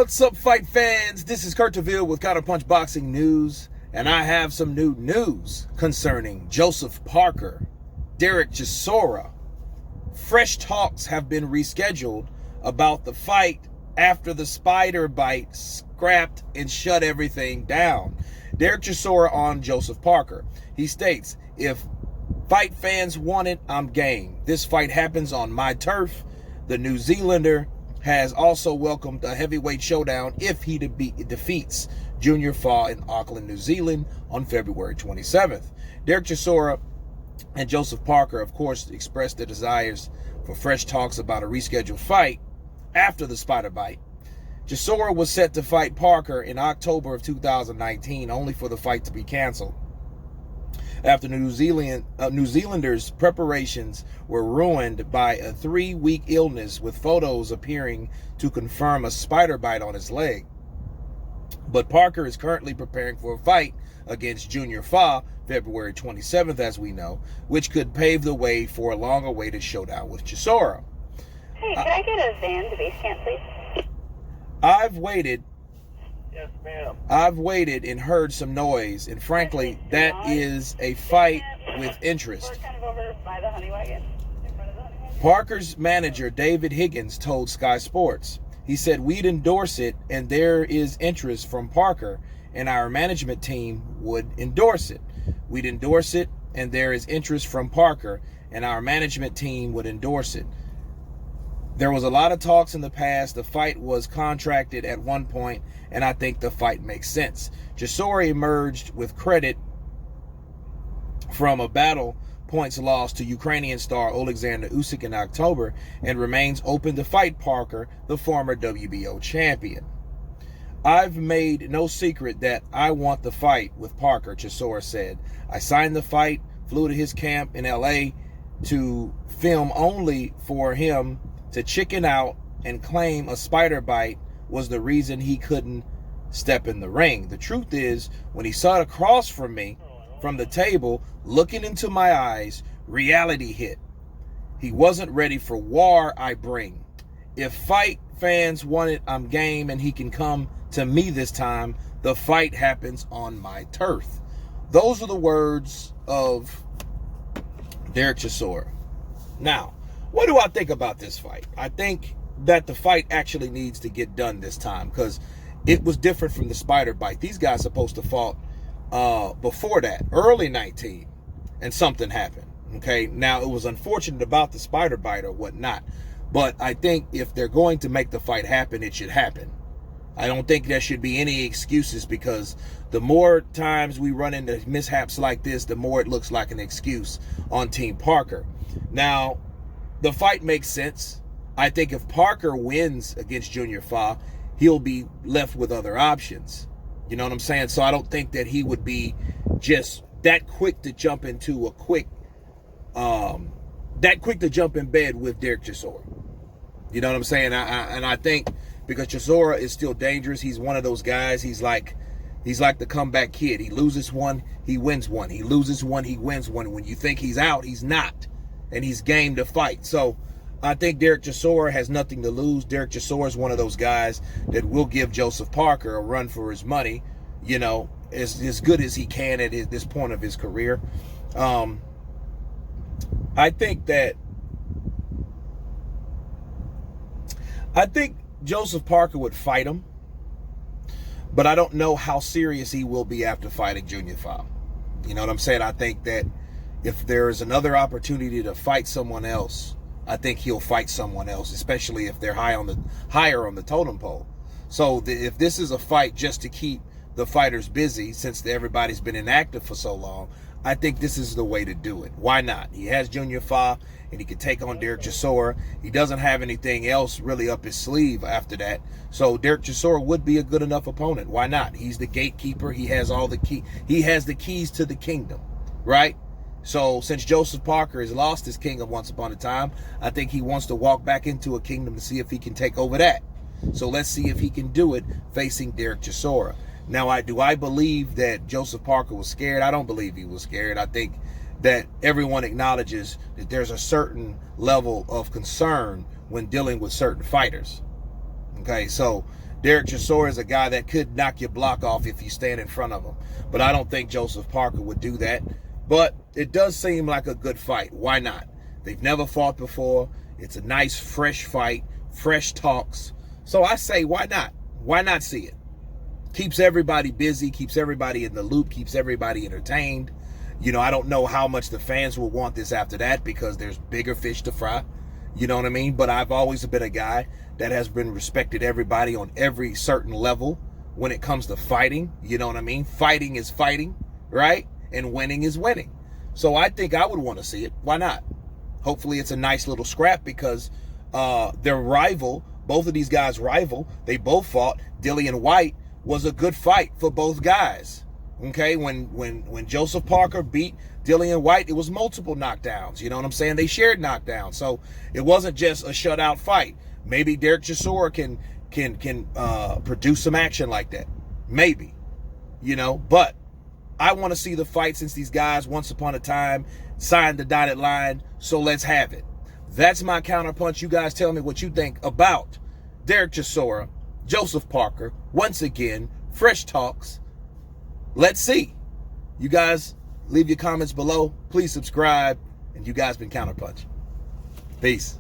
What's up, fight fans? This is Kurt DeVille with Counterpunch Boxing News, and I have some new news concerning Joseph Parker, Derek Chisora. Fresh talks have been rescheduled about the fight after the spider bite scrapped and shut everything down. Derek Chisora on Joseph Parker. He states, if fight fans want it, I'm game. This fight happens on my turf. The New Zealander has also welcomed a heavyweight showdown if he defeats Junior Fa in Auckland, New Zealand on February 27th. Derek Chisora and Joseph Parker, of course, expressed their desires for fresh talks about a rescheduled fight after the spider bite. Chisora was set to fight Parker in October of 2019, only for the fight to be canceled after New Zealanders' preparations were ruined by a 3-week illness, with photos appearing to confirm a spider bite on his leg. But Parker is currently preparing for a fight against Junior Fa February 27th, as we know, which could pave the way for a long-awaited showdown with Chisora. Hey, could I get a van to base camp, please? I've waited. Yes, ma'am. I've waited and heard some noise, and frankly, that is a fight with interest. We're kind of over by the honey wagon, in front of the honey wagon. Parker's manager, David Higgins, told Sky Sports. He said, we'd endorse it, and there is interest from Parker, and our management team would endorse it. We'd endorse it, and there is interest from Parker, and our management team would endorse it. There was a lot of talks in the past. The fight was contracted at one point, and I think the fight makes sense. Chisora emerged with credit from a battle points loss to Ukrainian star Alexander Usyk in October, and remains open to fight Parker, the former WBO champion. I've made no secret that I want the fight with Parker, Chisora said. I signed the fight, flew to his camp in LA to film, only for him to chicken out and claim a spider bite was the reason he couldn't step in the ring. The truth is, when he sat across from me from the table, looking into my eyes, reality hit. He wasn't ready for war I bring. If fight fans want it, I'm game, and he can come to me this time. The fight happens on my turf. Those are the words of Derek Chisora. Now, what do I think about this fight? I think that the fight actually needs to get done this time, because it was different from the spider bite. These guys supposed to fought before that, early 19, and something happened. Okay, now it was unfortunate about the spider bite or whatnot, but I think if they're going to make the fight happen, it should happen. I don't think there should be any excuses, because the more times we run into mishaps like this, the more it looks like an excuse on Team Parker. Now, the fight makes sense. I think if Parker wins against Junior Fa, he'll be left with other options. You know what I'm saying? So I don't think that he would be just that quick to jump into a that quick to jump in bed with Derek Chisora. You know what I'm saying? And I think because Chisora is still dangerous, he's one of those guys. He's like the comeback kid. He loses one, he wins one. He loses one, he wins one. When you think he's out, he's not. And he's game to fight. So I think Derek Chisora has nothing to lose. Derek Chisora is one of those guys that will give Joseph Parker a run for his money, you know, as good as he can at this point of his career. I think Joseph Parker would fight him, but I don't know how serious he will be after fighting Junior Fa. You know what I'm saying? I think that if there is another opportunity to fight someone else, I think he'll fight someone else, especially if they're higher on the totem pole. So if this is a fight just to keep the fighters busy, since everybody's been inactive for so long, I think this is the way to do it. Why not? He has Junior Fa, and he can take on Derek Chisora. He doesn't have anything else really up his sleeve after that. So Derek Chisora would be a good enough opponent. Why not? He's the gatekeeper. He has all the key. He has the keys to the kingdom, right? So since Joseph Parker has lost his kingdom once upon a time, I think he wants to walk back into a kingdom to see if he can take over that. So let's see if he can do it facing Derek Chisora. Now, do I believe that Joseph Parker was scared? I don't believe he was scared. I think that everyone acknowledges that there's a certain level of concern when dealing with certain fighters. Okay, so Derek Chisora is a guy that could knock your block off if you stand in front of him. But I don't think Joseph Parker would do that. But it does seem like a good fight. Why not? They've never fought before. It's a nice, fresh fight, fresh talks. So I say, why not? Why not see it? Keeps everybody busy, keeps everybody in the loop, keeps everybody entertained. You know, I don't know how much the fans will want this after that because there's bigger fish to fry. You know what I mean? But I've always been a guy that has been respected everybody on every certain level when it comes to fighting. You know what I mean? Fighting is fighting, right? And winning is winning. So I think I would want to see it. Why not? Hopefully it's a nice little scrap because their rival, both of these guys' rival, they both fought. Dillian White was a good fight for both guys. Okay, when Joseph Parker beat Dillian White, it was multiple knockdowns. You know what I'm saying? They shared knockdowns, so it wasn't just a shutout fight. Maybe Derek Chisora can produce some action like that. Maybe, you know. But I want to see the fight since these guys once upon a time signed the dotted line. So let's have it. That's my counterpunch. You guys tell me what you think about Derek Chisora, Joseph Parker. Once again, fresh talks. Let's see. You guys leave your comments below. Please subscribe. And you guys been Counterpunch. Peace.